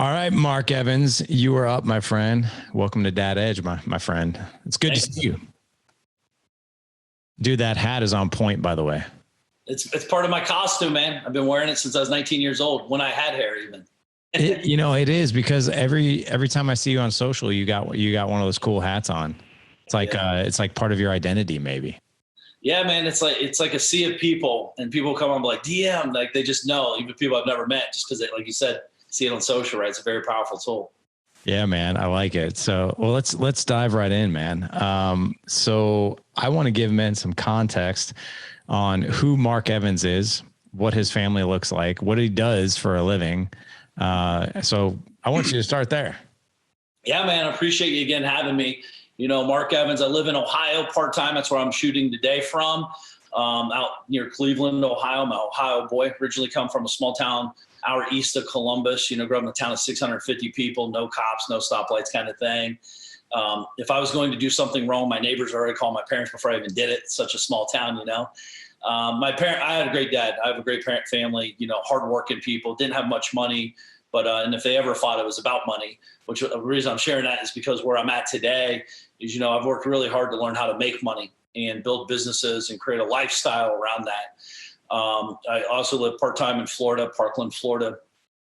All right, Mark Evans, you are up, my friend. Welcome to Dad Edge, my friend. It's good to see you. Dude, that hat is on point, by the way. It's part of my costume, man. I've been wearing it since I was 19 years old, when I had hair even. It is because every time I see you on social, you got one of those cool hats on. It's like it's like part of your identity, maybe. Yeah, man. It's like a sea of people, and people come on like DM, like they just know, even people I've never met, just because, like you said, see it on social, right? It's a very powerful tool. Yeah, man, I like it. So, well, let's dive right in, man. So I want to give men some context on who Mark Evans is, what his family looks like, what he does for a living. So I want you to start there. Yeah, man. I appreciate you again having me. Mark Evans, I live in Ohio part-time. That's where I'm shooting today from, out near Cleveland, Ohio. I'm an Ohio boy, originally come from a small town hour east of Columbus, grew up in a town of 650 people, no cops, no stoplights kind of thing. If I was going to do something wrong, my neighbors already called my parents before I even did it. It's such a small town, I had a great dad. I have a great parent family, hardworking people, didn't have much money, but, and if they ever fought, it was about money, which the reason I'm sharing that is because where I'm at today is, I've worked really hard to learn how to make money and build businesses and create a lifestyle around that. I also live part-time in Florida, Parkland, Florida,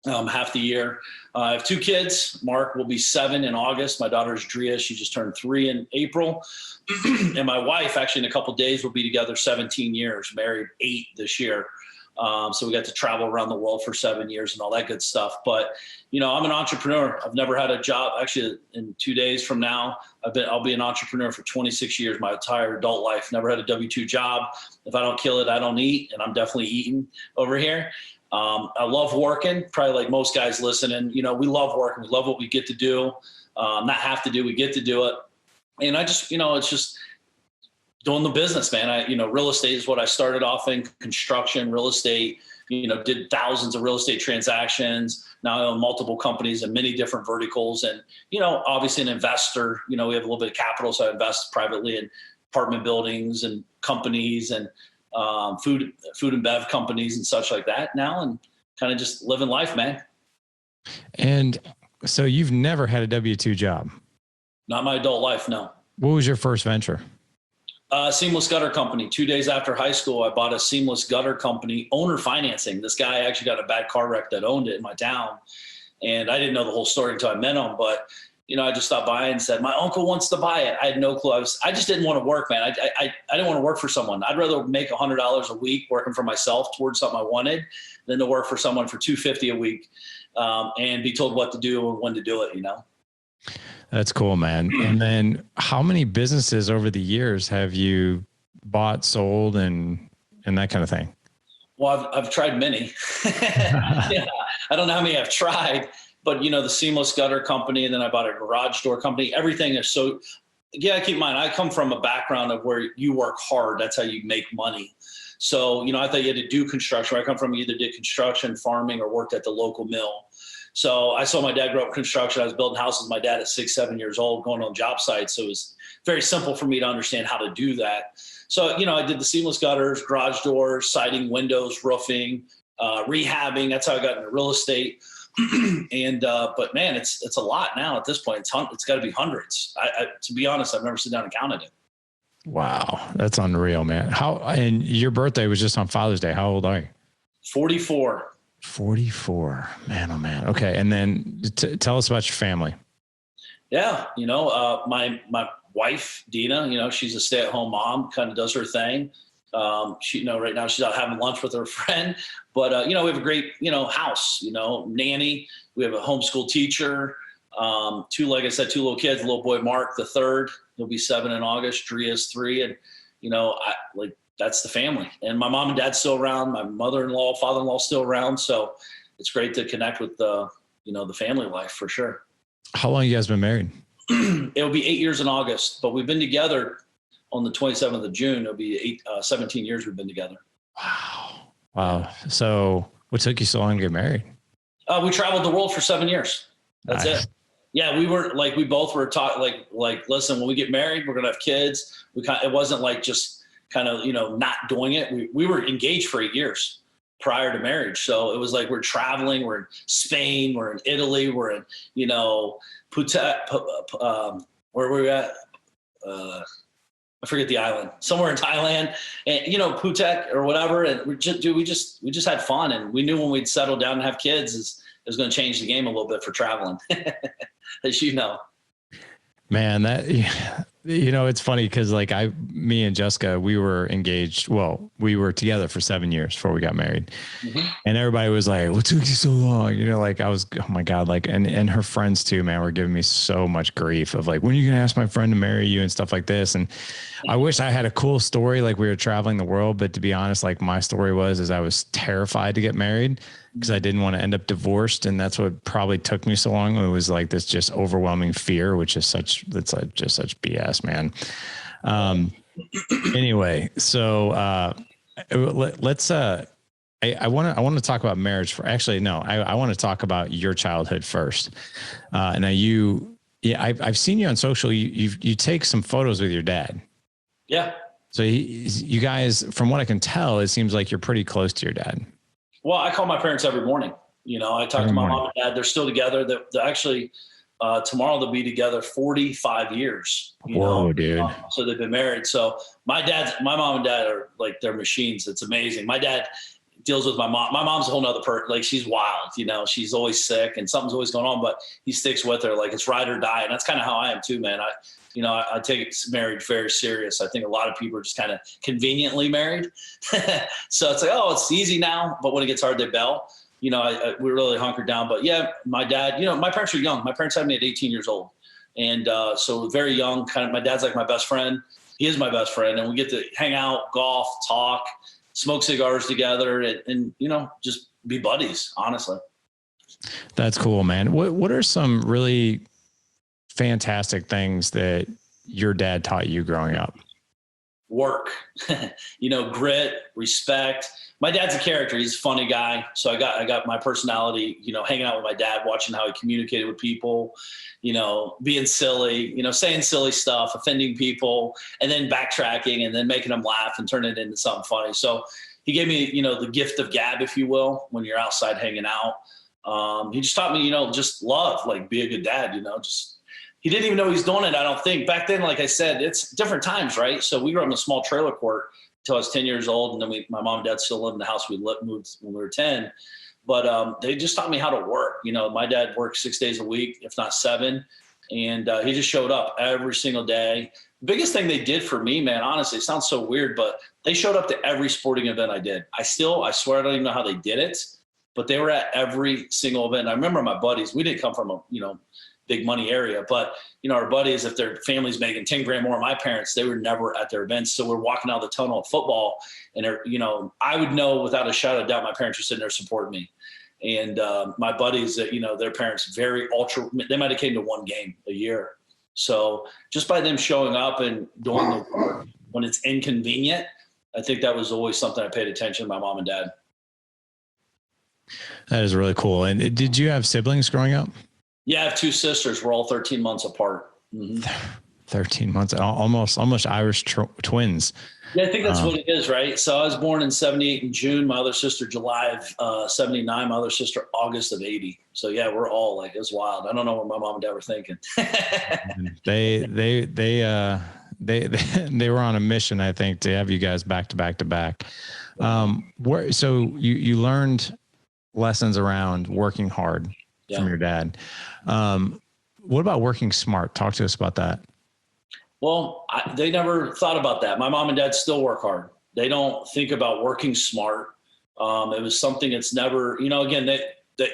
half the year. I have two kids. Mark will be 7 in August. My daughter is Drea. She just turned 3 in April. And my wife, actually, in a couple of days, will be together 17 years, married 8 this year. So we got to travel around the world for 7 years and all that good stuff. But, I'm an entrepreneur. I've never had a job. Actually, in 2 days from now, I'll be an entrepreneur for 26 years, my entire adult life. Never had a W-2 job. If I don't kill it, I don't eat. And I'm definitely eating over here. I love working, probably like most guys listening. We love working. We love what we get to do. Not have to do, we get to do it. And I just, it's just doing the business, man. Real estate is what I started off in, construction, real estate, did thousands of real estate transactions. Now I own multiple companies in many different verticals and, obviously an investor, we have a little bit of capital. So I invest privately in apartment buildings and companies and food and bev companies and such like that now, and kind of just living life, man. And so you've never had a W-2 job? Not my adult life, no. What was your first venture? Seamless gutter company. 2 days after high school, I bought a seamless gutter company, owner financing. This guy actually got a bad car wreck that owned it in my town. And I didn't know the whole story until I met him. But, I just stopped by and said, my uncle wants to buy it. I had no clue. I just didn't want to work, man. I didn't want to work for someone. I'd rather make $100 a week working for myself towards something I wanted than to work for someone for $250 a week and be told what to do and when to do it, That's cool, man. And then how many businesses over the years have you bought, sold, and that kind of thing? Well, I've tried many. Yeah, I don't know how many I've tried, but the seamless gutter company, and then I bought a garage door company. Everything is so, yeah, keep in mind, I come from a background of where you work hard. That's how you make money. So, I thought you had to do construction. Where I come from, you either did construction, farming, or worked at the local mill. So I saw my dad grow up in construction. I was building houses with my dad at 6, 7 years old, going on job sites. So it was very simple for me to understand how to do that. So, I did the seamless gutters, garage doors, siding, windows, roofing, rehabbing. That's how I got into real estate. And, but man, it's a lot now at this point. It's got to be hundreds. To be honest, I've never sit down and counted it. Wow. That's unreal, man. And your birthday was just on Father's Day. How old are you? 44. 44, man. Oh man. Okay. And then tell us about your family. Yeah. My wife, Dina, she's a stay-at-home mom, kind of does her thing. She, right now she's out having lunch with her friend, but, we have a great, house, nanny. We have a homeschool teacher, like I said, 2 little kids, little boy, Mark, the third, he'll be 7 in August, Drea's 3. And, that's the family. And my mom and dad's still around. My mother-in-law, father-in-law still around. So it's great to connect with the family life for sure. How long you guys been married? It'll be 8 years in August, but we've been together on the 27th of June. It'll be 17 years we've been together. Wow. So what took you so long to get married? We traveled the world for 7 years. That's it. Yeah. We both were taught like, listen, when we get married, we're going to have kids. It wasn't like just kind of, not doing it. We were engaged for 8 years. prior to marriage. So it was like, we're traveling, we're in Spain, we're in Italy, we're in, where were we at? I forget the island, somewhere in Thailand, and Phuket or whatever. And we just had fun, and we knew when we'd settle down and have kids, it was going to change the game a little bit for traveling, as you know. Man, it's funny because me and Jessica, we were engaged. Well, we were together for 7 years before we got married. Mm-hmm. And everybody was like, what took you so long? I was, oh my God, and her friends too, man, were giving me so much grief of when are you going to ask my friend to marry you and stuff like this. And I wish I had a cool story. We were traveling the world, but to be honest, my story is I was terrified to get married because I didn't want to end up divorced. And that's what probably took me so long. It was this just overwhelming fear, which is just such BS, man. Anyway, so let's I want to talk about marriage I want to talk about your childhood first. Now I've seen you on social. You take some photos with your dad. Yeah. So you guys, from what I can tell, it seems like you're pretty close to your dad. Well, I call my parents every morning. I talk to my mom and dad. They're still together. They're actually, tomorrow they'll be together 45 years. Whoa, dude. So they've been married. So my mom and dad are they're machines. It's amazing. My dad deals with my mom. My mom's a whole nother person. She's wild, she's always sick and something's always going on, but he sticks with her. It's ride or die. And that's kind of how I am too, man. I take marriage very serious. I think a lot of people are just kind of conveniently married. So it's it's easy now, but when it gets hard, they bail. We really hunkered down. But yeah, my dad, my parents were young. My parents had me at 18 years old. And so very young, my dad's like my best friend. He is my best friend. And we get to hang out, golf, talk, smoke cigars together and just be buddies, honestly. That's cool, man. What are some really fantastic things that your dad taught you growing up? Work, grit, respect. My dad's a character. He's a funny guy. So I got my personality, hanging out with my dad, watching how he communicated with people, being silly, saying silly stuff, offending people, and then backtracking and then making them laugh and turning it into something funny. So he gave me, the gift of gab, if you will, when you're outside hanging out. He just taught me, just love, be a good dad, he didn't even know he's doing it. I don't think back then, like I said, it's different times, right? So we grew up in a small trailer court until I was 10 years old. And then my mom and dad still lived in the house we moved when we were 10. But they just taught me how to work. My dad worked 6 days a week, if not 7. And he just showed up every single day. The biggest thing they did for me, man, honestly, it sounds so weird, but they showed up to every sporting event I did. I swear I don't even know how they did it, but they were at every single event. And I remember my buddies, we didn't come from a, big money area, but our buddies, if their family's making 10 grand more than my parents, they were never at their events. So we're walking out the tunnel of football and I would know without a shadow of doubt, my parents were sitting there supporting me. And my buddies that, their parents very they might've came to one game a year. So just by them showing up and doing the work when it's inconvenient, I think that was always something I paid attention to my mom and dad. That is really cool. And did you have siblings growing up? Yeah, I have 2 sisters. We're all 13 months apart. Mm-hmm. 13 months, almost Irish twins. Yeah, I think that's what it is, right? So I was born in 78 in June. My other sister, July of 79. My other sister, August of 80. So yeah, we're all it was wild. I don't know what my mom and dad were thinking. they were on a mission, I think, to have you guys back to back to back. So you learned lessons around working hard from your dad. What about working smart? Talk to us about that. Well, they never thought about that. My mom and dad still work hard. They don't think about working smart. It was something that's never, again,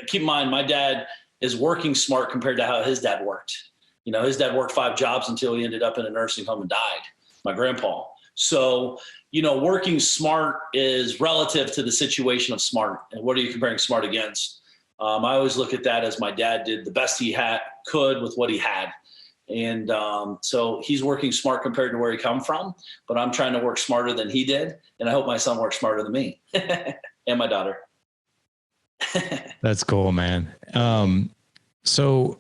keep in mind, my dad is working smart compared to how his dad worked. His dad worked 5 jobs until he ended up in a nursing home and died, my grandpa. So, working smart is relative to the situation of smart. And what are you comparing smart against? I always look at that as my dad did the best he could with what he had. And so he's working smart compared to where he come from, but I'm trying to work smarter than he did. And I hope my son works smarter than me and my daughter. That's cool, man. So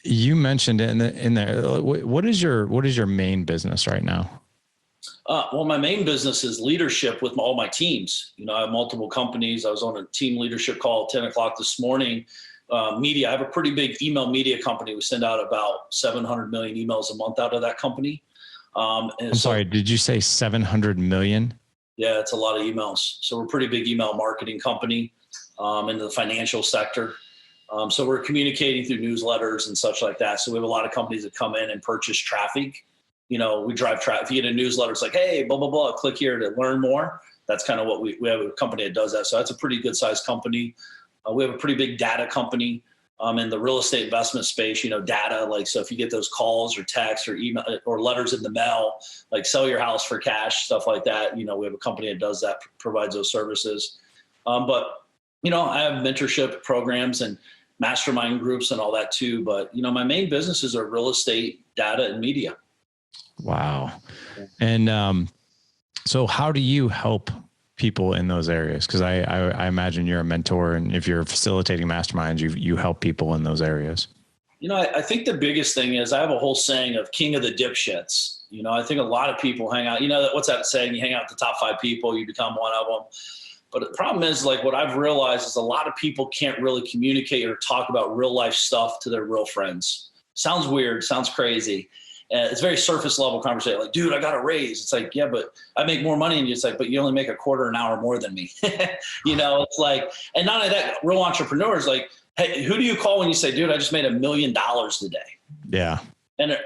you mentioned it in there. What is your main business right now? Well, my main business is leadership with all my teams. I have multiple companies. I was on a team leadership call at 10 o'clock this morning. Media, I have a pretty big email media company. We send out about 700 million emails a month out of that company. I'm sorry, did you say 700 million? Yeah, it's a lot of emails. So we're a pretty big email marketing company in the financial sector. So we're communicating through newsletters and such like that. So we have a lot of companies that come in and purchase traffic. We drive traffic. If you get a newsletter, it's like, hey, blah, blah, blah, click here to learn more. That's kind of what we have a company that does that. So that's a pretty good sized company. We have a pretty big data company in the real estate investment space, data. So if you get those calls or texts or email or letters in the mail, like sell your house for cash, stuff like that. We have a company that does that, provides those services. But I have mentorship programs and mastermind groups and all that too. But, my main businesses are real estate, data, and media. Wow. And so how do you help people in those areas? Because I imagine you're a mentor, and if you're facilitating masterminds, you help people in those areas. I think the biggest thing is I have a whole saying of king of the dipshits. I think a lot of people hang out, what's that saying? You hang out with the top 5 people, you become one of them. But the problem is, what I've realized is a lot of people can't really communicate or talk about real life stuff to their real friends. Sounds weird, sounds crazy. It's very surface level conversation. Like, dude, I got a raise. It's like, yeah, but I make more money than you. It's like, but you only make a quarter an hour more than me. It's like, and not only that, real entrepreneurs, like, hey, who do you call when you say, dude, I just made $1 million today? Yeah. And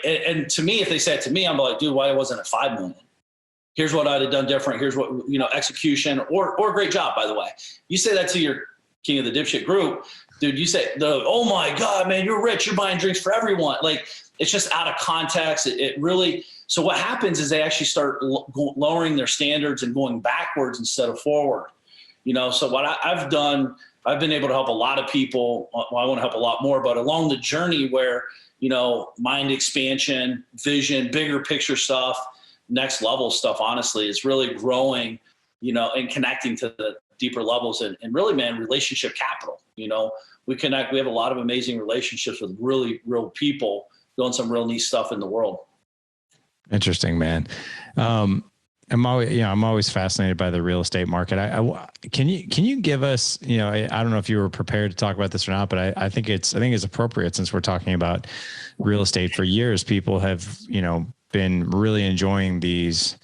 and to me, if they say it to me, I'm like, dude, why wasn't it 5 million? Here's what I'd have done different. Here's what, execution or great job, by the way. You say that to your king of the dipshit group, dude, you say, oh my God, man, you're rich. You're buying drinks for everyone. Like, it's just out of context. It really, so what happens is they actually start lowering their standards and going backwards instead of forward. So what I've done, I've been able to help a lot of people. Well, I want to help a lot more, but along the journey where, mind expansion, vision, bigger picture stuff, next level stuff, honestly, is really growing, and connecting to the deeper levels and really, man, relationship capital. We connect, we have a lot of amazing relationships with really real people doing some real neat stuff in the world. Interesting, man. I'm always fascinated by the real estate market. Can you give us, I don't know if you were prepared to talk about this or not, but I think it's appropriate since we're talking about real estate. For years, people have, been really enjoying these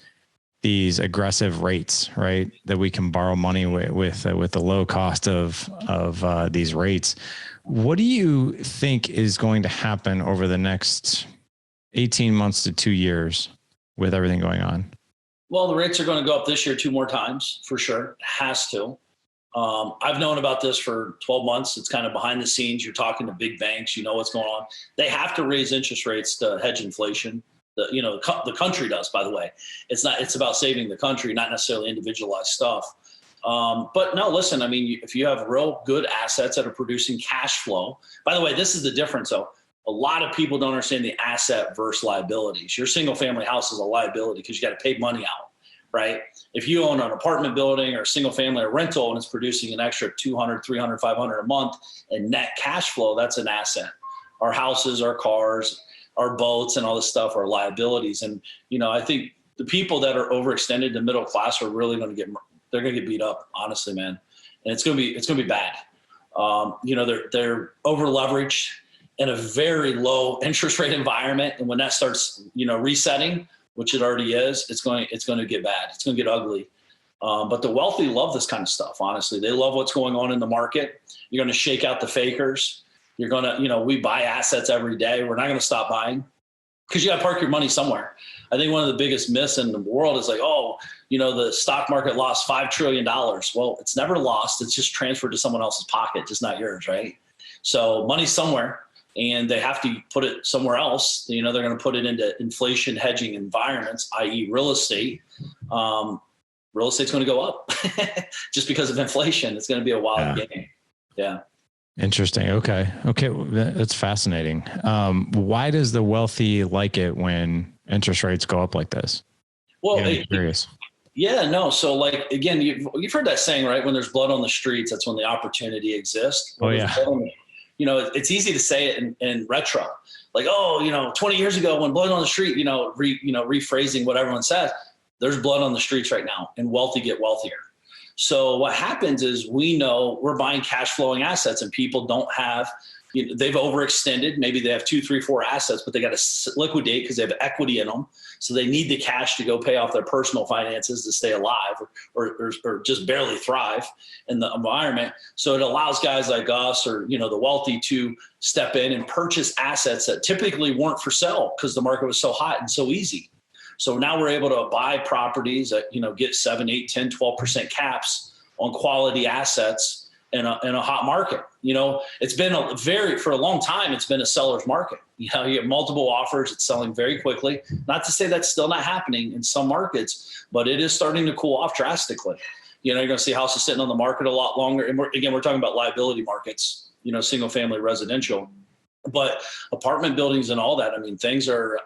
aggressive rates, right? That we can borrow money with the low cost of these rates. What do you think is going to happen over the next 18 months to 2 years with everything going on? Well, the rates are going to go up this year 2 more times for sure. It has to. I've known about this for 12 months. It's kind of behind the scenes. You're talking to big banks. You know what's going on. They have to raise interest rates to hedge inflation. The country does, by the way. It's about saving the country, not necessarily individualized stuff. But no, listen, I mean, if you have real good assets that are producing cash flow, by the way, this is the difference though. A lot of people don't understand the asset versus liabilities. Your single family house is a liability because you got to pay money out, right? If you own an apartment building or a single family or rental and it's producing an extra 200, 300, 500 a month in net cash flow, that's an asset. Our houses, our cars, our boats and all this stuff are liabilities. And, I think the people that are overextended, the middle class, are really going to they're going to get beat up, honestly, man. And it's going to be bad. They're over leveraged in a very low interest rate environment. And when that starts, resetting, which it already is, it's going to get bad. It's going to get ugly. But the wealthy love this kind of stuff. Honestly, they love what's going on in the market. You're going to shake out the fakers. You're going to, we buy assets every day. We're not going to stop buying because you got to park your money somewhere. I think one of the biggest myths in the world is like, the stock market lost $5 trillion. Well, it's never lost. It's just transferred to someone else's pocket, just not yours, right? So money's somewhere and they have to put it somewhere else. They're going to put it into inflation hedging environments, i.e. real estate. Real estate's going to go up just because of inflation. It's going to be a wild game. Yeah. Interesting. Okay. Well, that's fascinating. Why does the wealthy like it when interest rates go up like this? Well, I'm curious. Yeah, no. So like, again, you've heard that saying, right? When there's blood on the streets, that's when the opportunity exists. Oh yeah. It's easy to say it in retro, like, 20 years ago when blood on the street, rephrasing what everyone says. There's blood on the streets right now, and wealthy get wealthier. So what happens is we know we're buying cash flowing assets, and people don't have, they've overextended. Maybe they have 2, 3, 4 assets, but they got to liquidate because they have equity in them. So they need the cash to go pay off their personal finances to stay alive or just barely thrive in the environment. So it allows guys like us or, the wealthy to step in and purchase assets that typically weren't for sale because the market was so hot and so easy. So now we're able to buy properties that, get 7, 8, 10, 12% caps on quality assets in a hot market. It's been for a long time, it's been a seller's market. You have multiple offers, it's selling very quickly. Not to say that's still not happening in some markets, but it is starting to cool off drastically. You're going to see houses sitting on the market a lot longer. And we're talking about liability markets, single family residential. But apartment buildings and all that,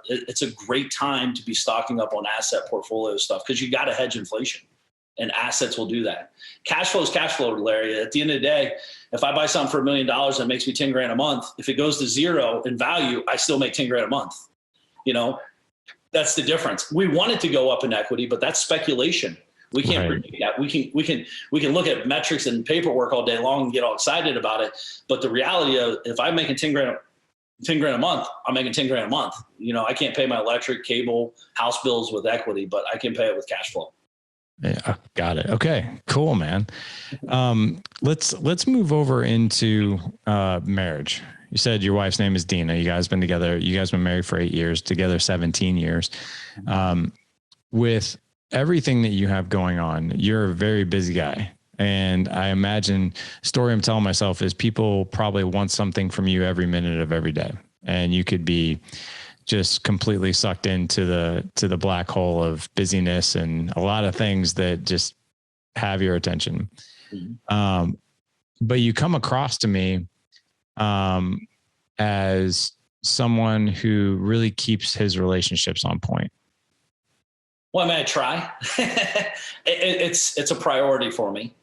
it's a great time to be stocking up on asset portfolio stuff because you got to hedge inflation, and assets will do that. Cash flow is cash flow, Larry. At the end of the day, if I buy something for $1 million and it makes me 10 grand a month, if it goes to zero in value, I still make 10 grand a month. That's the difference. We want it to go up in equity, but that's speculation. We can't predict that. We can look at metrics and paperwork all day long and get all excited about it. But the reality of if I'm making 10 grand a month, I'm making 10 grand a month. I can't pay my electric, cable, house bills with equity, but I can pay it with cash flow. Yeah, got it. Okay, cool, man. Let's move over into marriage. You said your wife's name is Dina. You guys been married for 8 years, together 17 years. With everything that you have going on, you're a very busy guy. And I imagine story I'm telling myself is people probably want something from you every minute of every day. And you could be just completely sucked into the black hole of busyness and a lot of things that just have your attention. Mm-hmm. But you come across to me as someone who really keeps his relationships on point. Well, I try. It's a priority for me.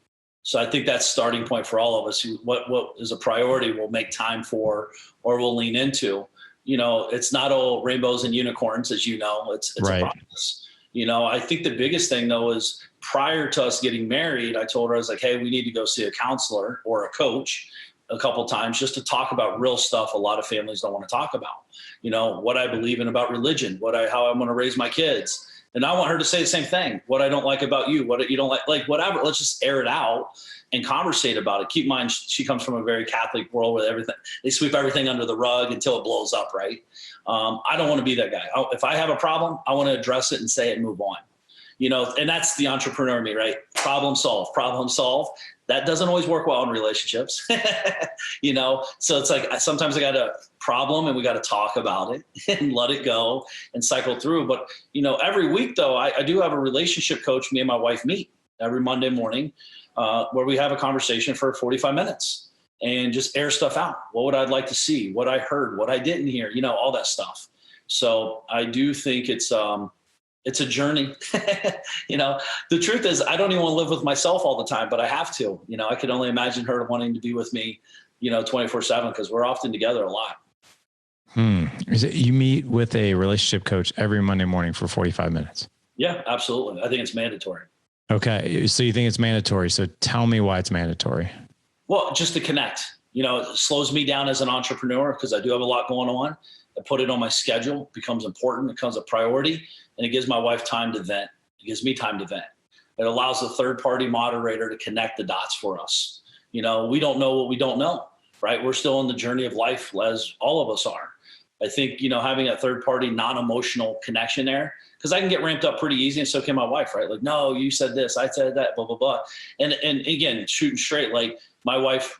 So I think that's starting point for all of us. What is a priority we'll make time for or we'll lean into. It's not all rainbows and unicorns, as it's right. A process. I think the biggest thing though is prior to us getting married, I told her, I was like, hey, we need to go see a counselor or a coach a couple of times just to talk about real stuff a lot of families don't want to talk about. What I believe in about religion, how I'm going to raise my kids. And I want her to say the same thing. What I don't like about you, what you don't like whatever. Let's just air it out and conversate about it. Keep in mind, she comes from a very Catholic world where they sweep everything under the rug until it blows up, right? I don't want to be that guy. If I have a problem, I want to address it and say it and move on. And that's the entrepreneur in me, right? Problem solve. That doesn't always work well in relationships, So it's like sometimes I got a problem and we got to talk about it and let it go and cycle through. But, every week, though, I do have a relationship coach me and my wife meet every Monday morning where we have a conversation for 45 minutes and just air stuff out. What would I like to see? What I heard, what I didn't hear, all that stuff. So I do think it's a journey. The truth is I don't even want to live with myself all the time, but I have to. I could only imagine her wanting to be with me, 24/7 because we're often together a lot. Is it you meet with a relationship coach every Monday morning for 45 minutes? Yeah, absolutely. I think it's mandatory. Okay. So you think it's mandatory. So tell me why it's mandatory. Well, just to connect, it slows me down as an entrepreneur because I do have a lot going on. I put it on my schedule, becomes important, becomes a priority, and it gives my wife time to vent. It gives me time to vent. It allows the third-party moderator to connect the dots for us. We don't know what we don't know, right? We're still in the journey of life as all of us are. I think, having a third-party non-emotional connection there, because I can get ramped up pretty easy, and so can my wife, right? Like, no, you said this, I said that, blah, blah, blah. And again, shooting straight, like my wife,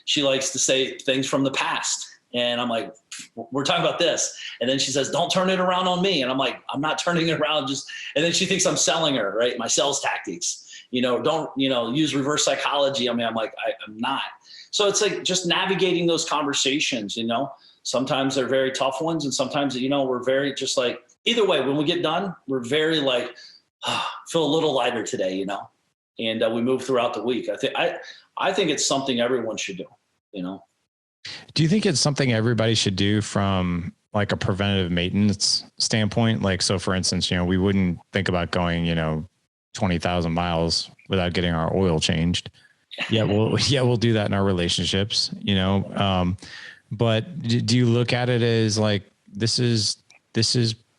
she likes to say things from the past. And I'm like, we're talking about this. And then she says, don't turn it around on me. And I'm like, I'm not turning it around. And then she thinks I'm selling her, right? My sales tactics, don't, use reverse psychology. I'm like, I'm not. So it's like just navigating those conversations, sometimes they're very tough ones. And sometimes, we're very just like, either way, when we get done, we're very like, feel a little lighter today, and we move throughout the week. I think it's something everyone should do, Do you think it's something everybody should do from like a preventative maintenance standpoint? Like, so for instance, we wouldn't think about going, 20,000 miles without getting our oil changed. Yeah. We'll do that in our relationships, but do you look at it as like, this is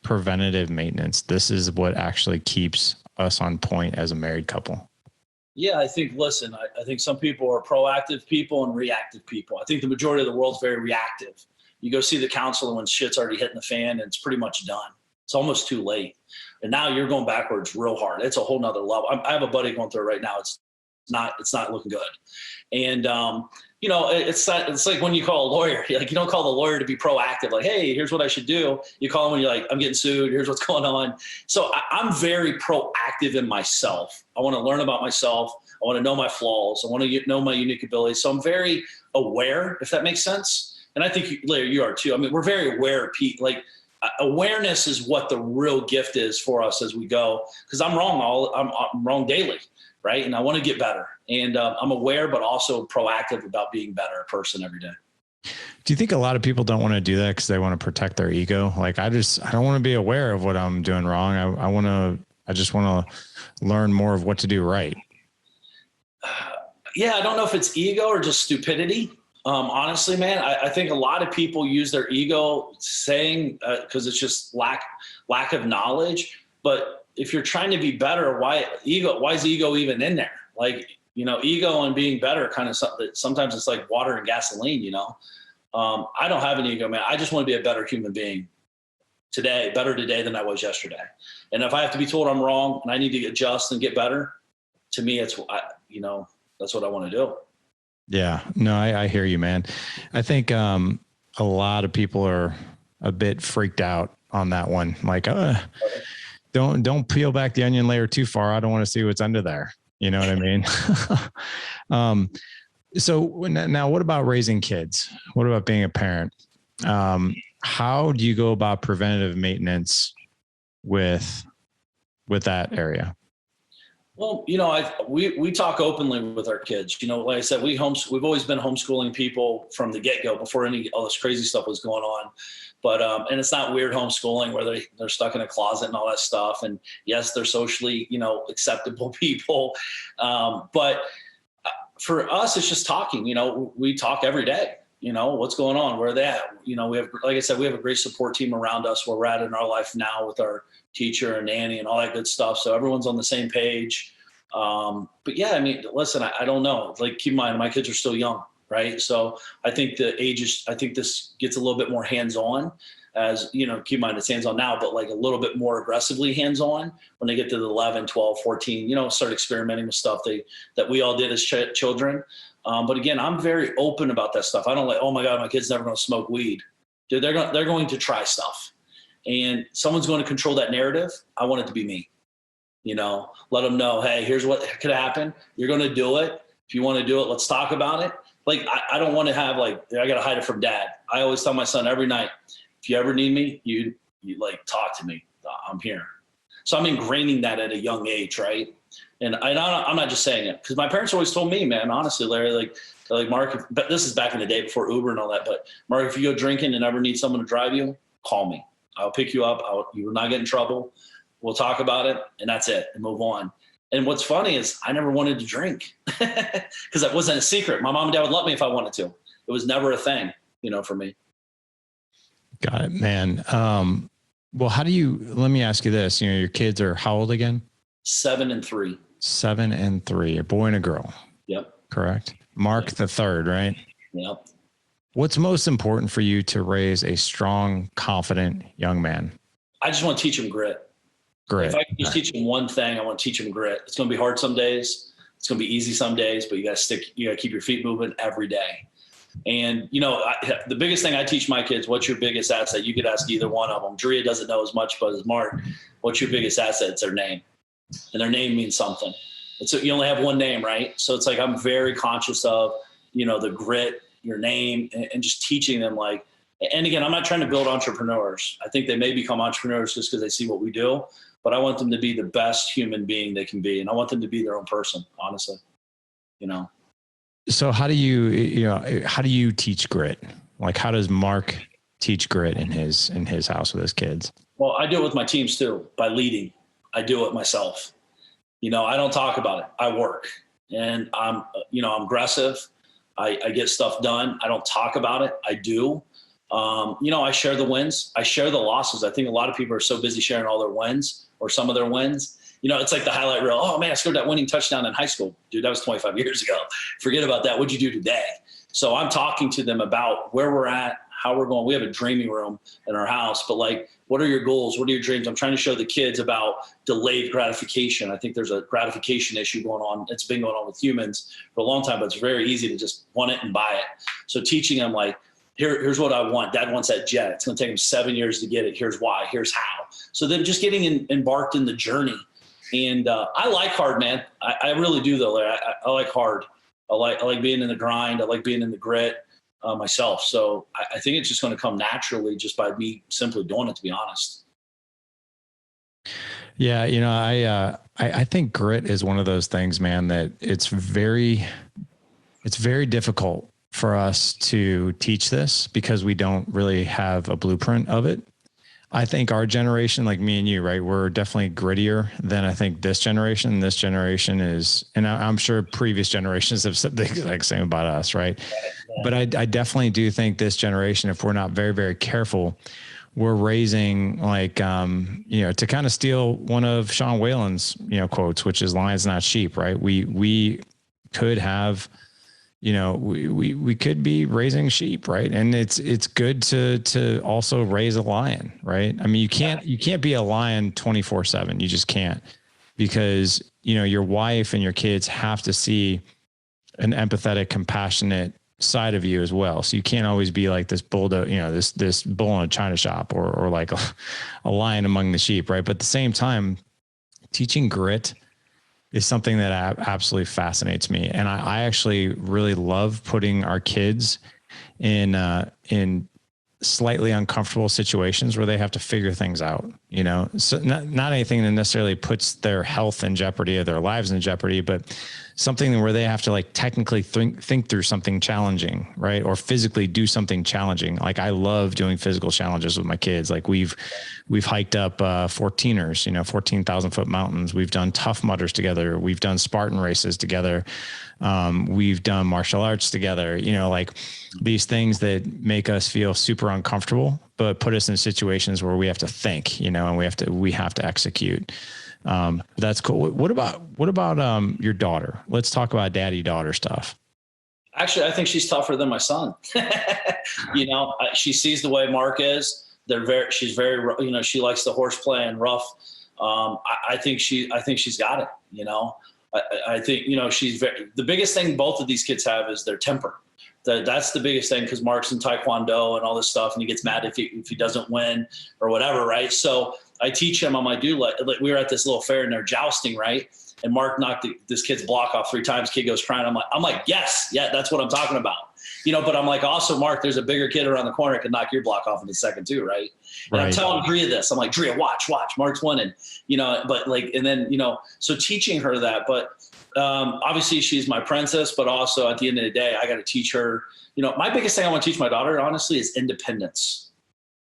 preventative maintenance. This is what actually keeps us on point as a married couple. Yeah, I think, listen, I think some people are proactive people and reactive people. I think the majority of the world's very reactive. You go see the counselor when shit's already hitting the fan and it's pretty much done. It's almost too late. And now you're going backwards real hard. It's a whole nother level. I have a buddy going through it right now. It's not looking good. And, it's like when you call a lawyer, like you don't call the lawyer to be proactive. Like, hey, here's what I should do. You call him when you're like, I'm getting sued. Here's what's going on. So I'm very proactive in myself. I want to learn about myself. I want to know my flaws. I want to know my unique abilities. So I'm very aware, if that makes sense. And I think, Larry, you are too. I mean, we're very aware, Pete. Like, awareness is what the real gift is for us as we go. Because I'm wrong. I'm wrong daily, right? And I want to get better. And I'm aware, but also proactive about being better person every day. Do you think a lot of people don't want to do that because they want to protect their ego? Like, I don't want to be aware of what I'm doing wrong. I just want to learn more of what to do right. Yeah, I don't know if it's ego or just stupidity. Honestly, man, I think a lot of people use their ego saying, because it's just lack of knowledge. But if you're trying to be better, why is ego even in there? Like, ego and being better kind of sometimes it's like water and gasoline, I don't have an ego, man. I just want to be a better human being better today than I was yesterday. And if I have to be told I'm wrong and I need to adjust and get better, to me, that's what I want to do. Yeah, no, I hear you, man. I think a lot of people are a bit freaked out on that one. Like, don't peel back the onion layer too far. I don't want to see what's under there. You know what I mean? So now what about raising kids? What about being a parent? How do you go about preventative maintenance with that area? Well, we talk openly with our kids. Like I said, we've always been homeschooling people from the get-go before all this crazy stuff was going on. But and it's not weird homeschooling where they're stuck in a closet and all that stuff. And yes, they're socially, acceptable people. But for us, it's just talking. We talk every day. What's going on? Where are they at? We have, like I said, we have a great support team around us where we're at in our life now with our teacher and nanny and all that good stuff. So everyone's on the same page. But yeah, I mean, listen, I don't know. Like, keep in mind, my kids are still young, right? So I think I think this gets a little bit more hands-on as, keep in mind it's hands-on now, but like a little bit more aggressively hands-on when they get to the 11, 12, 14, start experimenting with stuff that we all did as children. But again, I'm very open about that stuff. I don't like, oh my God, my kid's never going to smoke weed. Dude, they're going to try stuff. And someone's going to control that narrative. I want it to be me. Let them know, hey, here's what could happen. You're going to do it. If you want to do it, let's talk about it. Like, I don't want to have I got to hide it from dad. I always tell my son every night, if you ever need me, you talk to me. I'm here. So I'm ingraining that at a young age, right? And I'm not just saying it because my parents always told me, man, honestly, Larry, like Mark, but this is back in the day before Uber and all that. But Mark, if you go drinking and ever need someone to drive you, call me. I'll pick you up. You will not get in trouble. We'll talk about it, and that's it, and move on. And what's funny is I never wanted to drink because that wasn't a secret. My mom and dad would let me if I wanted to. It was never a thing, for me. Got it, man. Well, let me ask you this. Your kids are how old again? 7 and 3. 7 and 3, a boy and a girl. Yep. Correct. Mark the third, right? Yep. What's most important for you to raise a strong, confident young man? I just want to teach him grit. If I can just teach him one thing, I want to teach him grit. It's going to be hard some days. It's going to be easy some days, but you got to keep your feet moving every day. And, the biggest thing I teach my kids, what's your biggest asset? You could ask either one of them. Drea doesn't know as much, but as Mark, what's your biggest asset? It's their name. And their name means something. And so you only have one name, right? So it's like, I'm very conscious of, the grit, your name, and just teaching them and again, I'm not trying to build entrepreneurs. I think they may become entrepreneurs just because they see what we do, but I want them to be the best human being they can be. And I want them to be their own person, honestly, So how do you teach grit? Like, how does Mark teach grit in his house with his kids? Well, I do it with my teams too, by leading. I do it myself. I don't talk about it. I work, and I'm aggressive. I get stuff done. I don't talk about it. I do. I share the wins. I share the losses. I think a lot of people are so busy sharing all their wins or some of their wins. It's like the highlight reel. Oh man, I scored that winning touchdown in high school. Dude, that was 25 years ago. Forget about that. What'd you do today? So I'm talking to them about where we're at, how we're going. We have a dreaming room in our house, but like, what are your goals? What are your dreams? I'm trying to show the kids about delayed gratification. I think there's a gratification issue going on. It's been going on with humans for a long time, but it's very easy to just want it and buy it. So teaching them like, here's what I want. Dad wants that jet. It's going to take him 7 years to get it. Here's why. Here's how. So then just getting embarked in the journey. And I like hard, man. I really do, though. I like hard. I like being in the grind. I like being in the grit myself. So I think it's just going to come naturally just by me simply doing it, to be honest. Yeah. I think grit is one of those things, man, that it's very difficult for us to teach this because we don't really have a blueprint of it. I think our generation, like me and you, right, we're definitely grittier than I think this generation. This generation is, and I'm sure previous generations have said the exact same about us, right? Yeah. But I definitely do think this generation, if we're not very, very careful, we're raising like, to kind of steal one of Sean Whalen's, quotes, which is lions, not sheep, right? We could have, we could be raising sheep, right? And it's good to also raise a lion, right? I mean, you can't be a lion 24/7. You just can't, because, your wife and your kids have to see an empathetic, compassionate side of you as well. So you can't always be like this bulldog, this bull in a china shop or like a lion among the sheep, right? But at the same time, teaching grit is something that absolutely fascinates me. And I actually really love putting our kids in slightly uncomfortable situations where they have to figure things out, so not anything that necessarily puts their health in jeopardy or their lives in jeopardy, but something where they have to like technically think through something challenging, right? Or physically do something challenging. Like I love doing physical challenges with my kids. Like we've hiked up 14ers, 14,000 foot mountains. We've done Tough Mudders together. We've done Spartan races together. We've done martial arts together, like these things that make us feel super uncomfortable, but put us in situations where we have to think, and we have to execute. That's cool. What about your daughter? Let's talk about daddy-daughter stuff. Actually, I think she's tougher than my son. She sees the way Mark is. She's very, she likes the horseplay and rough. I think she's got it. I think, the biggest thing both of these kids have is their temper. That's the biggest thing, because Mark's in Taekwondo and all this stuff, and he gets mad if he doesn't win or whatever, right? So I teach him. I'm like, dude, like we were at this little fair and they're jousting, right? And Mark knocked this kid's block off 3 times. Kid goes crying. I'm like, yes, yeah, that's what I'm talking about. But I'm like, also, Mark, there's a bigger kid around the corner that can knock your block off in a second too, right? And I'm telling Drea this. I'm like, Drea, watch, Mark's winning, but like, and then, so teaching her that, but obviously she's my princess, but also at the end of the day, I got to teach her, my biggest thing I want to teach my daughter, honestly, is independence.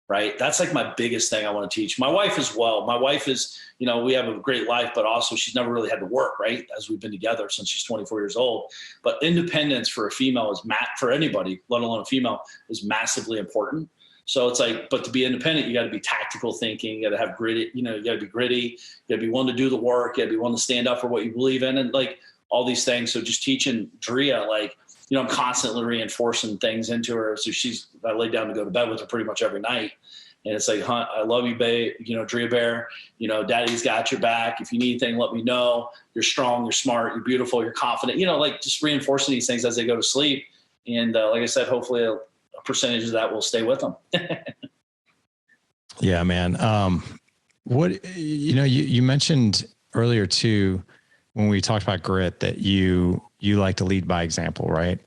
Right. That's like my biggest thing I want to teach my wife as well. My wife is, we have a great life, but also she's never really had to work, right? As we've been together since she's 24 years old. But independence for a female for anybody, let alone a female, is massively important. So it's like, but to be independent, you got to be tactical thinking. You got to have gritty, you got to be gritty. You got to be willing to do the work. You got to be willing to stand up for what you believe in, and like all these things. So just teaching Drea, like, I'm constantly reinforcing things into her. So I lay down to go to bed with her pretty much every night. And it's like, I love you, babe. Drea Bear, daddy's got your back. If you need anything, let me know. You're strong, you're smart, you're beautiful, you're confident, like just reinforcing these things as they go to sleep. And like I said, hopefully a percentage of that will stay with them. Yeah, man. You mentioned earlier too, when we talked about grit, that you like to lead by example, right?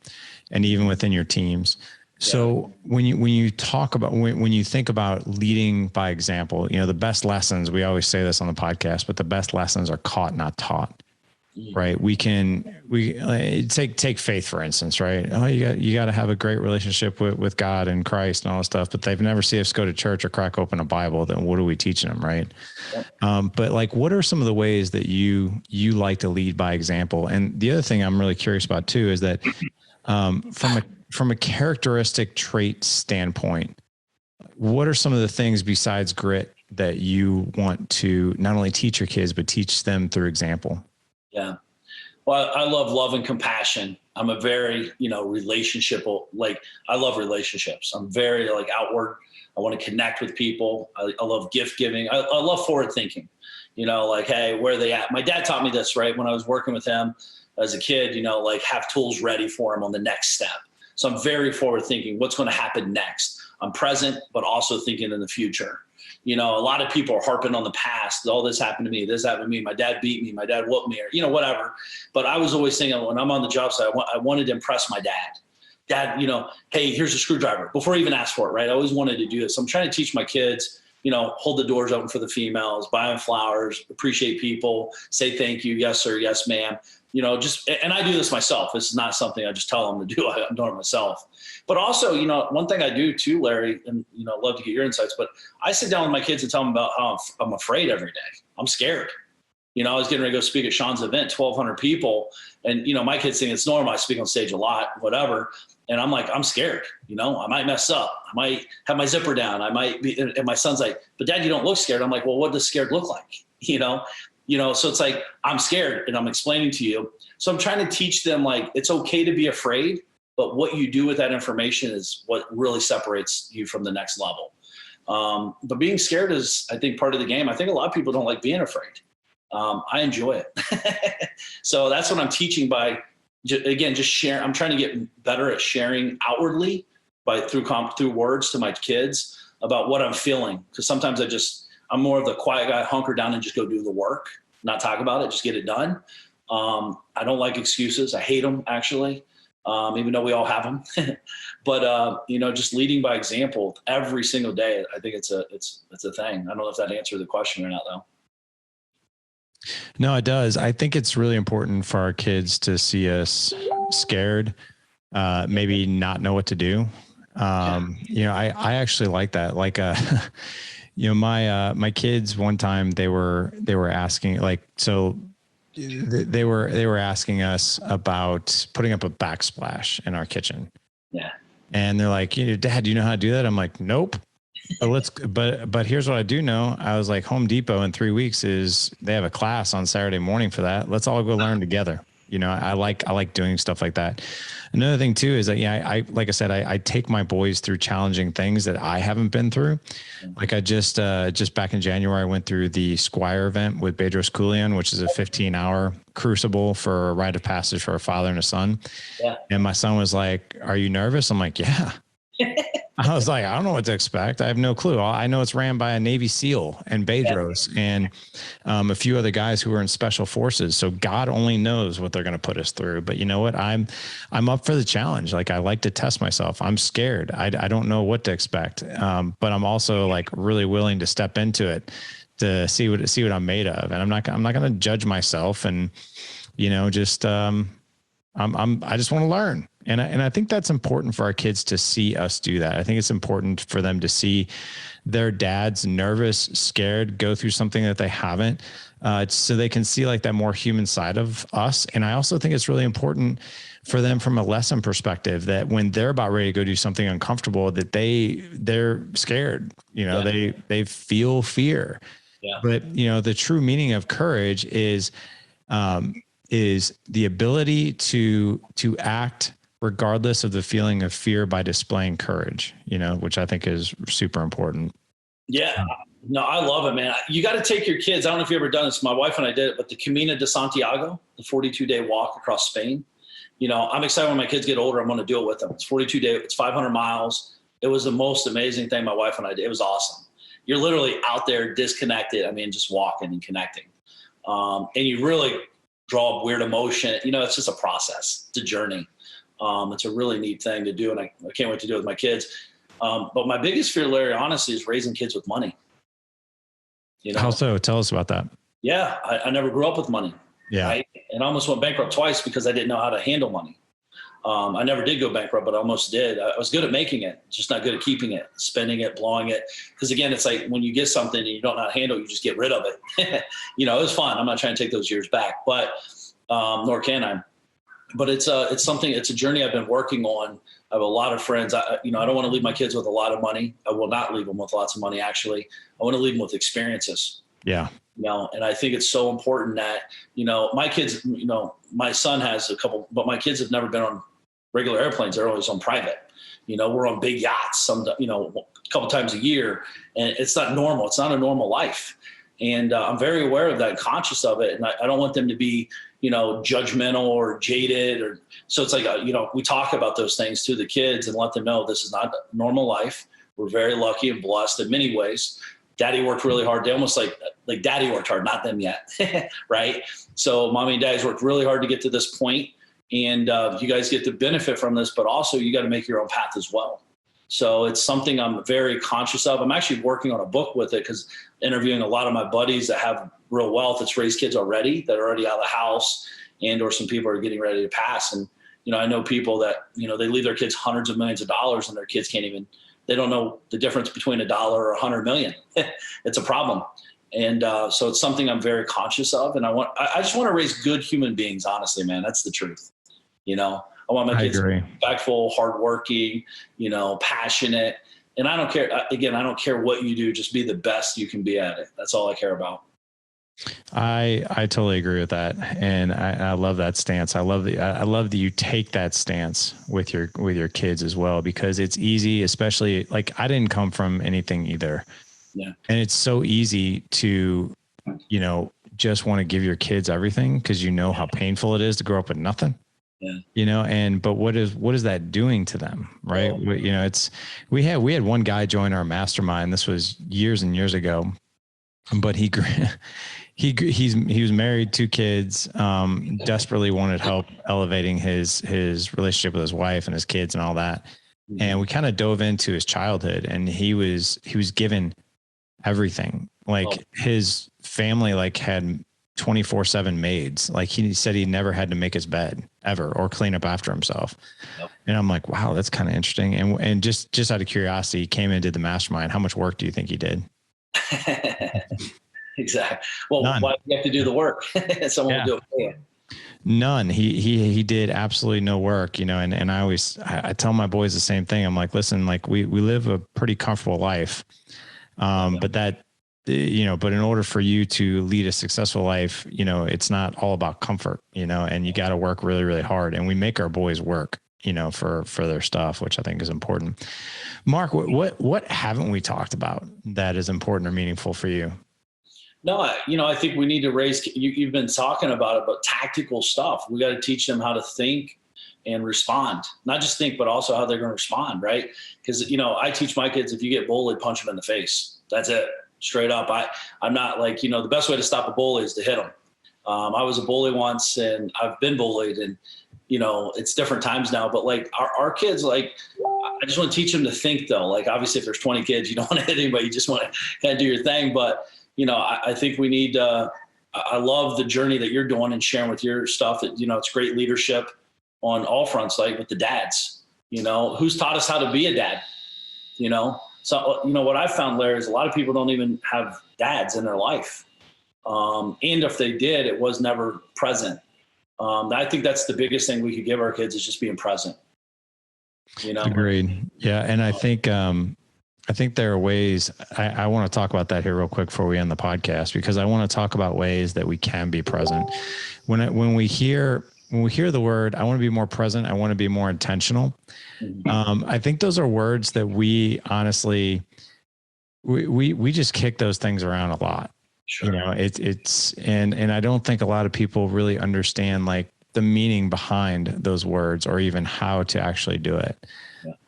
And even within your teams. So when you talk about, when you think about leading by example, the best lessons, we always say this on the podcast, but the best lessons are caught, not taught. right? We take faith, for instance, right? Oh, you got to have a great relationship with God and Christ and all this stuff, but they've never seen us go to church or crack open a Bible. Then what are we teaching them? Right. But like, what are some of the ways that you like to lead by example? And the other thing I'm really curious about too, is that, from a characteristic trait standpoint, what are some of the things besides grit that you want to not only teach your kids, but teach them through example? Yeah. Well, I love love and compassion. I'm a very, relationship, like I love relationships. I'm very like outward. I want to connect with people. I love gift giving. I love forward thinking, like, hey, where are they at? My dad taught me this, right? When I was working with him as a kid, like have tools ready for him on the next step. So I'm very forward thinking. What's going to happen next? I'm present, but also thinking in the future. A lot of people are harping on the past. Oh, this happened to me. This happened to me. My dad beat me. My dad whooped me, or, whatever. But I was always thinking when I'm on the job site, I wanted to impress my dad. Dad, hey, here's a screwdriver before I even asked for it, right? I always wanted to do this. So I'm trying to teach my kids, hold the doors open for the females, buy them flowers, appreciate people, say thank you. Yes, sir. Yes, ma'am. And I do this myself. This is not something I just tell them to do. I'm doing it myself. But also, one thing I do too, Larry, and, I'd love to get your insights, but I sit down with my kids and tell them about how I'm afraid every day. I'm scared. I was getting ready to go speak at Sean's event, 1,200 people. And, my kids think it's normal. I speak on stage a lot, whatever. And I'm like, I'm scared. I might mess up. I might have my zipper down. I might be, and my son's like, but Dad, you don't look scared. I'm like, well, what does scared look like? So it's like, I'm scared and I'm explaining to you. So I'm trying to teach them, like, it's okay to be afraid, but what you do with that information is what really separates you from the next level. But being scared is, I think, part of the game. I think a lot of people don't like being afraid. I enjoy it. So that's what I'm teaching by, again, just share. I'm trying to get better at sharing outwardly through words to my kids about what I'm feeling. Because sometimes I'm more of the quiet guy, hunker down and just go do the work, not talk about it, just get it done. I don't like excuses. I hate them, actually, even though we all have them. But, just leading by example every single day, I think it's a thing. I don't know if that answered the question or not, though. No, it does. I think it's really important for our kids to see us scared, maybe not know what to do. I actually like that. Like, my kids one time they were asking, like, so they were asking us about putting up a backsplash in our kitchen. Yeah. And they're like, Dad, do you know how to do that? I'm like, nope. But here's what I do know. I was like, Home Depot in 3 weeks they have a class on Saturday morning for that. Let's all go learn together. I like doing stuff like that. Another thing too is that, I like I said, I take my boys through challenging things that I haven't been through. Like I just back in January, I went through the Squire event with Bedros Koulian, which is a 15-hour crucible for a rite of passage for a father and a son. Yeah. And my son was like, "Are you nervous?" I'm like, "Yeah." I was like, I don't know what to expect. I have no clue. I know it's ran by a Navy SEAL and Bedros and a few other guys who are in special forces. So God only knows what they're going to put us through. But you know what? I'm up for the challenge. Like, I like to test myself. I'm scared. I don't know what to expect. But I'm also like really willing to step into it to see what I'm made of. And I'm not going to judge myself and, I just want to learn. And I think that's important for our kids to see us do that. I think it's important for them to see their dads nervous, scared, go through something that they haven't, so they can see like that more human side of us. And I also think it's really important for them from a lesson perspective that when they're about ready to go do something uncomfortable, that they're scared, they feel fear. Yeah. But, the true meaning of courage is the ability to act regardless of the feeling of fear by displaying courage, which I think is super important. Yeah. No, I love it, man. You got to take your kids. I don't know if you've ever done this. My wife and I did it, but the Camino de Santiago, the 42-day walk across Spain. I'm excited when my kids get older. I'm going to do it with them. It's 42 days. It's 500 miles. It was the most amazing thing my wife and I did. It was awesome. You're literally out there disconnected. I mean, just walking and connecting. And you really draw weird emotion. It's just a process. It's a journey. It's a really neat thing to do, and I can't wait to do it with my kids. But my biggest fear, Larry, honestly, is raising kids with money. How so? Tell us about that. Yeah, I never grew up with money. Yeah. Right. And I almost went bankrupt twice because I didn't know how to handle money. I never did go bankrupt, but I almost did. I was good at making it, just not good at keeping it, spending it, blowing it. Because again, it's like when you get something and you don't know how to handle it, you just get rid of it. It was fun. I'm not trying to take those years back, but nor can I. But it's a journey I've been working on. I have a lot of friends. I don't want to leave my kids with a lot of money. I will not leave them with lots of money. Actually, I want to leave them with experiences. Yeah. And I think it's so important that, my kids, my son has a couple, but my kids have never been on regular airplanes. They're always on private. We're on big yachts, a couple times a year, and it's not normal. It's not a normal life. And I'm very aware of that and conscious of it. And I don't want them to be, judgmental or jaded so it's like, we talk about those things to the kids and let them know this is not a normal life. We're very lucky and blessed in many ways. Daddy worked really hard. They almost like daddy worked hard, not them yet. Right. So mommy and daddy's worked really hard to get to this point. And you guys get to benefit from this, but also you got to make your own path as well. So it's something I'm very conscious of. I'm actually working on a book with it because interviewing a lot of my buddies that have real wealth that's raised kids already, that are already out of the house, and or some people are getting ready to pass. And, I know people that, they leave their kids hundreds of millions of dollars and their kids they don't know the difference between $1 or 100 million. It's a problem. And so it's something I'm very conscious of. And I just want to raise good human beings, honestly, man. That's the truth. I want my kids to be respectful, hardworking, passionate. And I don't care. Again, I don't care what you do. Just be the best you can be at it. That's all I care about. I totally agree with that. And I love that stance. I love that you take that stance with your kids as well, because it's easy, especially like I didn't come from anything either. Yeah. And it's so easy to, just want to give your kids everything because how painful it is to grow up with nothing. Yeah. But what is that doing to them? Right. Oh. We had one guy join our mastermind. This was years and years ago, but he was married, 2 kids, desperately wanted help elevating his relationship with his wife and his kids and all that. Mm-hmm. And we kind of dove into his childhood, and he was given everything. Like his family had 24/7 maids. Like he said he never had to make his bed ever or clean up after himself. Yep. And I'm like, wow, that's kind of interesting. And just out of curiosity, he came and did the mastermind. How much work do you think he did? Exactly. Well, none. Why do you have to do the work? Someone will do it for you. None. He did absolutely no work, and I tell my boys the same thing. I'm like, listen, like we live a pretty comfortable life. But that, but in order for you to lead a successful life, it's not all about comfort, and you got to work really, really hard. And we make our boys work, for their stuff, which I think is important. Mark, what haven't we talked about that is important or meaningful for you? No, I think we need to raise, you've been talking about it, but tactical stuff. We got to teach them how to think and respond, not just think, but also how they're going to respond. Right. Because, I teach my kids, if you get bullied, punch them in the face. That's it. Straight up. I'm not like, the best way to stop a bully is to hit them. I was a bully once, and I've been bullied, and, it's different times now, but like our kids, like, I just want to teach them to think though. Like, obviously if there's 20 kids, you don't want to hit anybody. You just want to kind of do your thing. But, I think we need, I love the journey that you're doing and sharing with your stuff. It's great leadership on all fronts, like with the dads, who's taught us how to be a dad, So, what I've found, Larry, is a lot of people don't even have dads in their life. And if they did, it was never present. I think that's the biggest thing we could give our kids, is just being present. Agreed. Yeah. And I think there are ways, I want to talk about that here real quick before we end the podcast, because I want to talk about ways that we can be present. When we hear the word, I want to be more present, I want to be more intentional. I think those are words that we honestly, we just kick those things around a lot. Sure. And I don't think a lot of people really understand like the meaning behind those words, or even how to actually do it.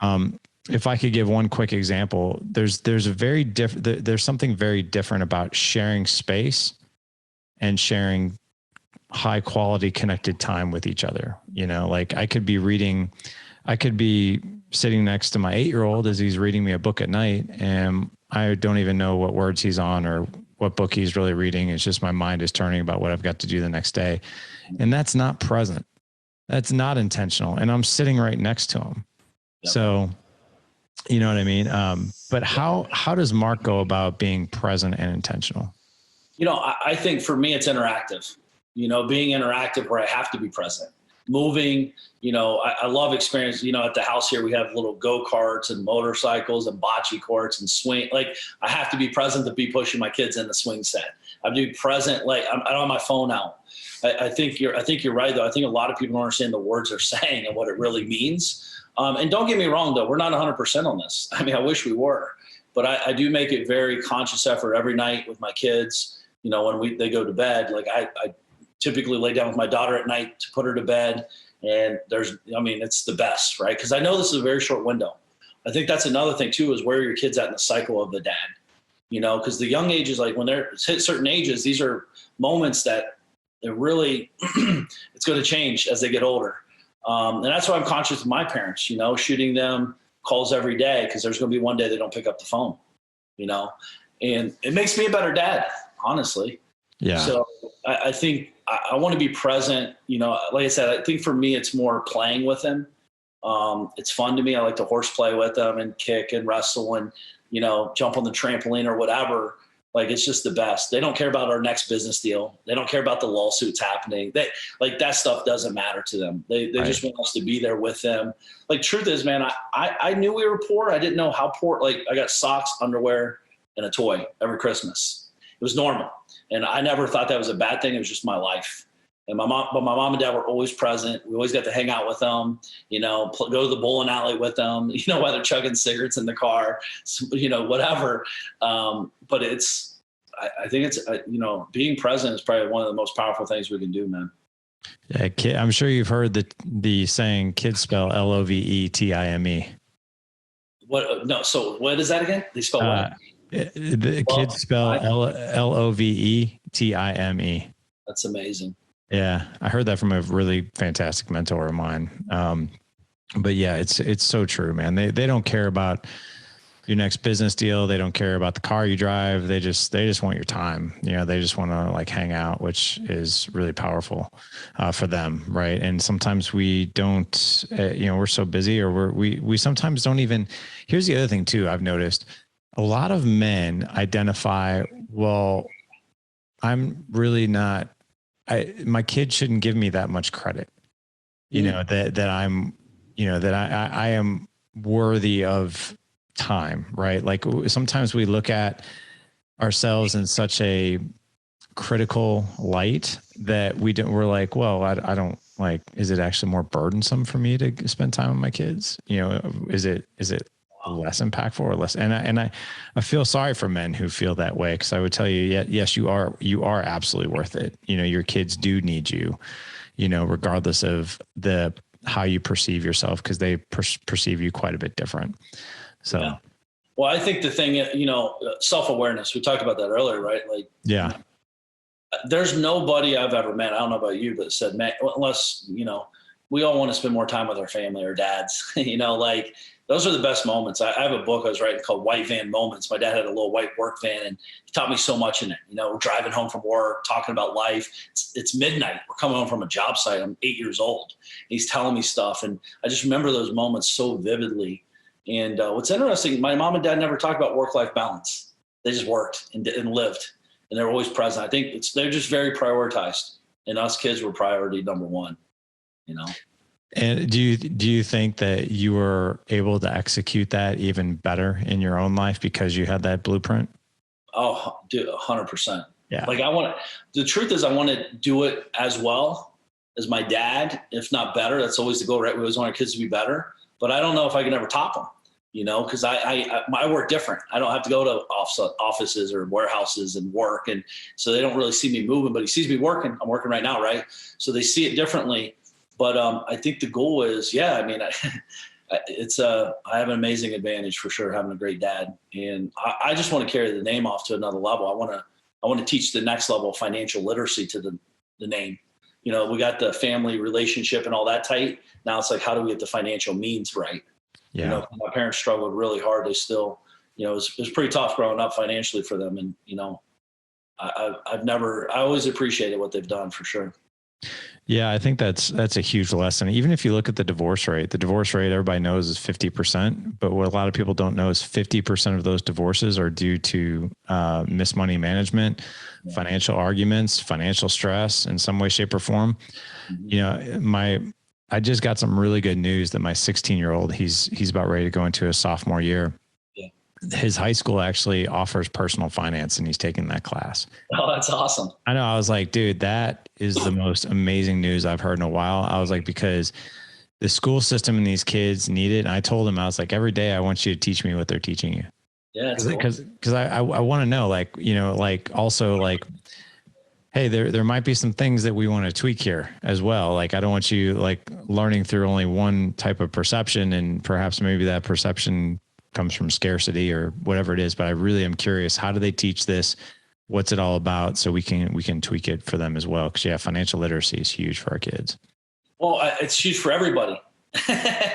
Yeah. If I could give one quick example, there's something very different about sharing space and sharing high quality connected time with each other. Like I could be sitting next to my 8-year-old as he's reading me a book at night, and I don't even know what words he's on or what book he's really reading. It's just my mind is turning about what I've got to do the next day. And that's not present. That's not intentional. And I'm sitting right next to him. Yep. So, you know what I mean? But how does Mark go about being present and intentional? I think for me, it's interactive, being interactive where I have to be present, moving, I love experience, at the house here, we have little go-karts and motorcycles and bocce courts and swing. Like I have to be present to be pushing my kids in the swing set. I have to be present. Like I don't have my phone out. I think you're right though. I think a lot of people don't understand the words they're saying and what it really means. And don't get me wrong though, we're not 100% on this. I mean, I wish we were, but I do make it very conscious effort every night with my kids. When they go to bed, like I typically lay down with my daughter at night to put her to bed. And it's the best, right? Because I know this is a very short window. I think that's another thing too, is where are your kids at in the cycle of the dad? Because the young ages, like when they're hit certain ages, these are moments that they're really, it's going to change as they get older. And that's why I'm conscious of my parents, shooting them calls every day, because there's going to be one day they don't pick up the phone, and it makes me a better dad, honestly. Yeah. So I think I want to be present, like I said, I think for me, it's more playing with him. It's fun to me. I like to horseplay with them and kick and wrestle and, jump on the trampoline or whatever. Like, it's just the best. They don't care about our next business deal. They don't care about the lawsuits happening. That stuff doesn't matter to them. They right. just want us to be there with them. Like, truth is, man, I knew we were poor. I didn't know how poor. Like, I got socks, underwear, and a toy every Christmas. It was normal. And I never thought that was a bad thing. It was just my life. And my mom and dad were always present. We always got to hang out with them, go to the bowling alley with them, while they're chugging cigarettes in the car, whatever. But I think it's, being present is probably one of the most powerful things we can do, man. Yeah. I'm sure you've heard the saying, kids spell Lovetime. What? No. So what is that again? They spell what? The kids spell Lovetime. That's amazing. Yeah, I heard that from a really fantastic mentor of mine. But yeah, it's so true, man. They don't care about your next business deal. They don't care about the car you drive. They just want your time. They just want to like hang out, which is really powerful for them, right? And sometimes we don't, we're so busy, or we sometimes don't even. Here's the other thing too. I've noticed a lot of men identify, well, I'm really not. My kid shouldn't give me that much credit, that I'm, that I am worthy of time, right? Like sometimes we look at ourselves in such a critical light that we're like, well, I don't like, is it actually more burdensome for me to spend time with my kids? Is it less impactful or less? And I feel sorry for men who feel that way. Cause I would tell you, yes, you are absolutely worth it. Your kids do need you, regardless of how you perceive yourself, cause they perceive you quite a bit different. So, yeah. Well, I think the thing, self-awareness, we talked about that earlier, right? Like, yeah, there's nobody I've ever met, I don't know about you, but said, man, unless, we all want to spend more time with our family or dads, like, those are the best moments. I have a book I was writing called White Van Moments. My dad had a little white work van, and he taught me so much in it. We're driving home from work, talking about life. It's midnight. We're coming home from a job site. I'm 8 years old. He's telling me stuff, and I just remember those moments so vividly. And what's interesting, my mom and dad never talked about work-life balance. They just worked and lived, and they're always present. I think they're just very prioritized, and us kids were priority number one. And do you think that you were able to execute that even better in your own life because you had that blueprint? Oh, dude, 100%. Yeah. Like the truth is I want to do it as well as my dad, if not better. That's always the goal, right? We always want our kids to be better, but I don't know if I can ever top them, cause I work different. I don't have to go to offices or warehouses and work. And so they don't really see me moving, but he sees me working. I'm working right now. Right. So they see it differently. But I think the goal is, I have an amazing advantage for sure, having a great dad. And I just want to carry the name off to another level. I want to teach the next level of financial literacy to the name. We got the family relationship and all that tight. Now it's like, how do we get the financial means right? Yeah. My parents struggled really hard. They still, it was pretty tough growing up financially for them. And, I always appreciated what they've done for sure. Yeah, I think that's a huge lesson. Even if you look at the divorce rate, everybody knows is 50%, but what a lot of people don't know is 50% of those divorces are due to missed money management, financial arguments, financial stress in some way, shape, or form. You know, I just got some really good news that my 16-year-old, he's about ready to go into his sophomore year. His high school actually offers personal finance, and he's taking that class. Oh, that's awesome. I know. I was like, dude, that is the most amazing news I've heard in a while. I was like, because the school system and these kids need it. And I told him, I was like, every day I want you to teach me what they're teaching you. Yeah. Because I want to know, like, you know, like also like, hey, there might be some things that we want to tweak here as well. Like, I don't want you like learning through only one type of perception, and perhaps maybe that perception comes from scarcity or whatever it is. But I really am curious, how do they teach this? What's it all about? So we can tweak it for them as well. Cause yeah, financial literacy is huge for our kids. Well, it's huge for everybody.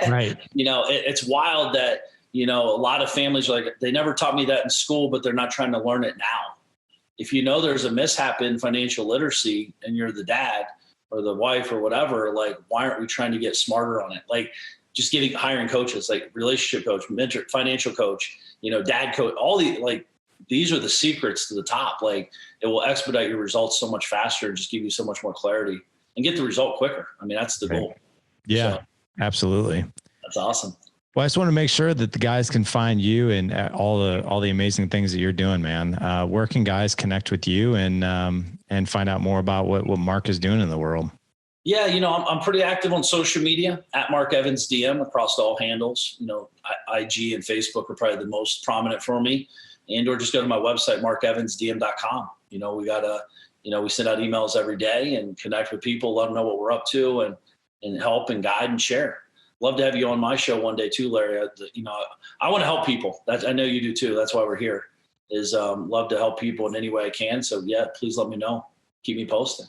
Right. You know, it's wild that, you know, a lot of families are like, they never taught me that in school, but they're not trying to learn it now. If you know there's a mishap in financial literacy and you're the dad or the wife or whatever, like, why aren't we trying to get smarter on it? Like, just hiring coaches, like relationship coach, mentor, financial coach, you know, dad coach, all the, like, these are the secrets to the top. Like, it will expedite your results so much faster and just give you so much more clarity and get the result quicker. I mean, that's the goal. Yeah, so, absolutely. That's awesome. Well, I just want to make sure that the guys can find you and all the amazing things that you're doing, man. Where can guys connect with you and find out more about what Mark is doing in the world? Yeah, you know, I'm pretty active on social media at Mark Evans DM across all handles. You know, IG and Facebook are probably the most prominent for me. And or just go to my website, markevansdm.com. You know, we send out emails every day and connect with people, let them know what we're up to, and help and guide and share. Love to have you on my show one day too, Larry. You know, I want to help people. I know you do too. That's why we're here. Love to help people in any way I can. So yeah, please let me know. Keep me posted.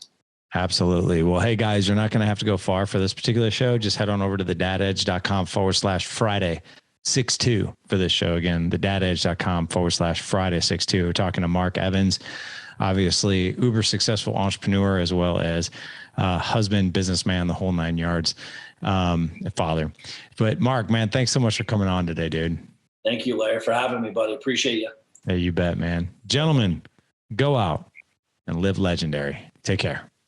Absolutely. Well, hey guys, you're not going to have to go far for this particular show. Just head on over to thedadedge.com/Friday 6-2 for this show. Again, thedadedge.com/Friday 6-2. We're talking to Mark Evans, obviously uber successful entrepreneur, as well as husband, businessman, the whole 9 yards, father. But Mark, man, thanks so much for coming on today, dude. Thank you, Larry, for having me, buddy. Appreciate you. Hey, you bet, man. Gentlemen, go out and live legendary. Take care.